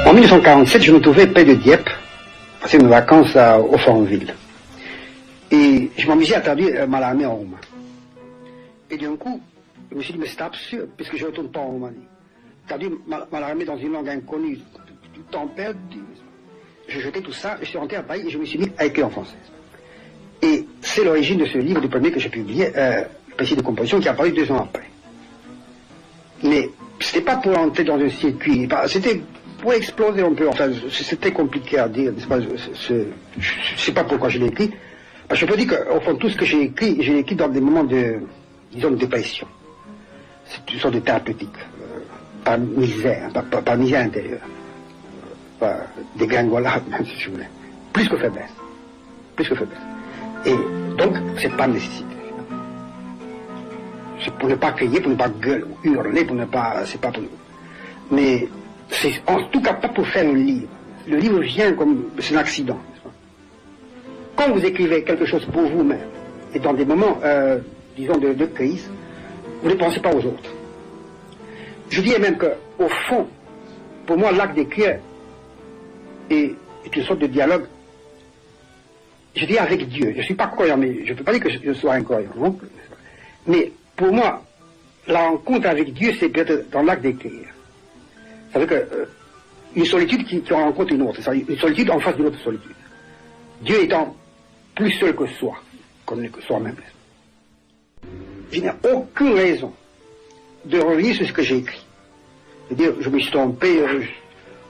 En 1947, je me trouvais près de Dieppe, passer mes vacances au Fontville. Et je m'amusais à traduire Mallarmé en roumain. Et d'un coup, je me suis dit, mais c'est absurde, puisque je ne retourne pas en Roumanie. Traduire Mallarmé dans une langue inconnue, du temps perdu. Je jetais tout ça, je suis rentré à Paris et je me suis mis à écrire en français. Et c'est l'origine de ce livre, du premier que j'ai publié, Précis de composition, qui a apparu 2 ans après. Mais c'était pas pour entrer dans un circuit, c'était pour exploser un peu. Enfin, c'était compliqué à dire, n'est-ce pas? Je sais pas pourquoi je l'ai écrit. Parce que je peux dire qu'au fond, tout ce que j'ai écrit dans des moments de, disons, de dépression. C'est une sorte de thérapeutique, par misère, par misère intérieure, par dégringolade, même si je voulais. Plus que faiblesse. Plus que faiblesse. Et donc, c'est pas nécessité. C'est pour ne pas crier, pour ne pas gueuler, hurler, pour ne pas, c'est pas pour nous. Mais c'est en tout cas pas pour faire un livre. Le livre vient comme, c'est un accident. Quand vous écrivez quelque chose pour vous-même, et dans des moments, disons, de crise, vous ne pensez pas aux autres. Je dirais même qu'au fond, pour moi, l'acte d'écrire est une sorte de dialogue, je dis avec Dieu. Je ne suis pas croyant, mais je ne peux pas dire que je sois incroyant, non? Mais pour moi, la rencontre avec Dieu, c'est peut-être dans l'acte d'écrire. Ça veut dire une solitude qui rencontre une autre, une solitude en face d'une autre solitude. Dieu étant plus seul que soi, qu'on est que soi-même. Je n'ai aucune raison de revenir sur ce que j'ai écrit. C'est-à-dire, je me suis trompé,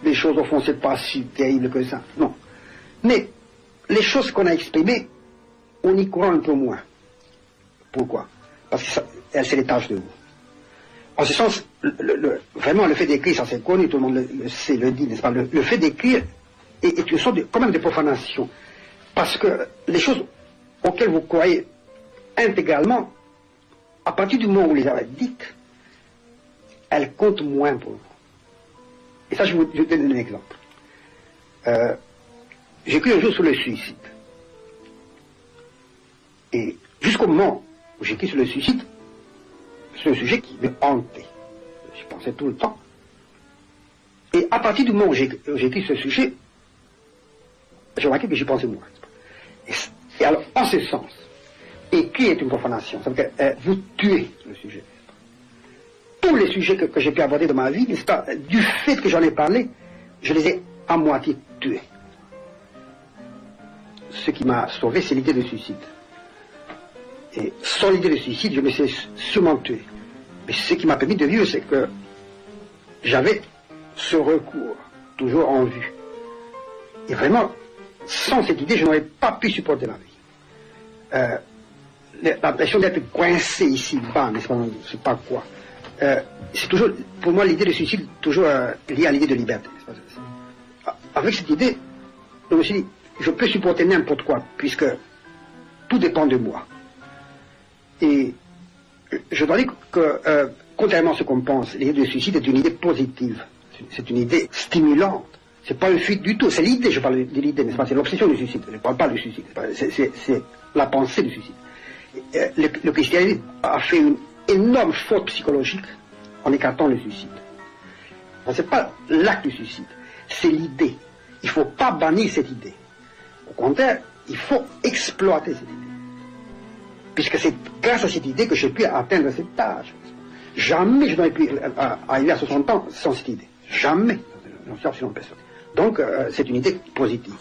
les choses au fond, c'est pas si terrible que ça. Non. Mais les choses qu'on a exprimées, on y croit un peu moins. Pourquoi? Parce qu'elles se détachent de vous. En ce sens, vraiment, le fait d'écrire, ça c'est connu, tout le monde le sait, le dit, n'est-ce pas? Le fait d'écrire est une sorte de, quand même de profanation. Parce que les choses auxquelles vous croyez intégralement, à partir du moment où vous les avez dites, elles comptent moins pour vous. Et ça, je vous donne un exemple. J'ai écrit un jour sur le suicide. Et jusqu'au moment où j'ai écrit sur le suicide, c'est un sujet qui me hantait. J'y pensais tout le temps. Et à partir du moment où j'ai écrit ce sujet, j'ai remarqué que j'y pensais moins. Et alors, en ce sens, écrire est une profanation. Ça veut dire vous tuez le sujet. Tous les sujets que j'ai pu aborder dans ma vie, n'est-ce pas, du fait que j'en ai parlé, je les ai à moitié tués. Ce qui m'a sauvé, c'est l'idée de suicide. Et sans l'idée de suicide, je me suis sûrement tué. Mais ce qui m'a permis de vivre, c'est que j'avais ce recours, toujours en vue. Et vraiment, sans cette idée, je n'aurais pas pu supporter ma vie. L'impression d'être coincé ici-bas, n'est-ce pas, je sais pas quoi. C'est toujours, pour moi, l'idée de suicide, toujours liée à l'idée de liberté. Avec cette idée, je me suis dit, je peux supporter n'importe quoi, puisque tout dépend de moi. Et je dois dire que, contrairement à ce qu'on pense, l'idée de suicide est une idée positive. C'est une idée stimulante. C'est pas une fuite du tout. C'est l'idée, je parle de l'idée, n'est-ce pas? C'est l'obsession du suicide. Je ne parle pas du suicide. C'est la pensée du suicide. Le christianisme a fait une énorme faute psychologique en écartant le suicide. Ce n'est pas l'acte du suicide, c'est l'idée. Il ne faut pas bannir cette idée. Au contraire, il faut exploiter cette idée. Puisque c'est grâce à cette idée que j'ai pu atteindre cet âge. Jamais je n'aurais pu arriver à 60 ans sans cette idée. Jamais. J'en suis absolument persuadé. Donc, c'est une idée positive.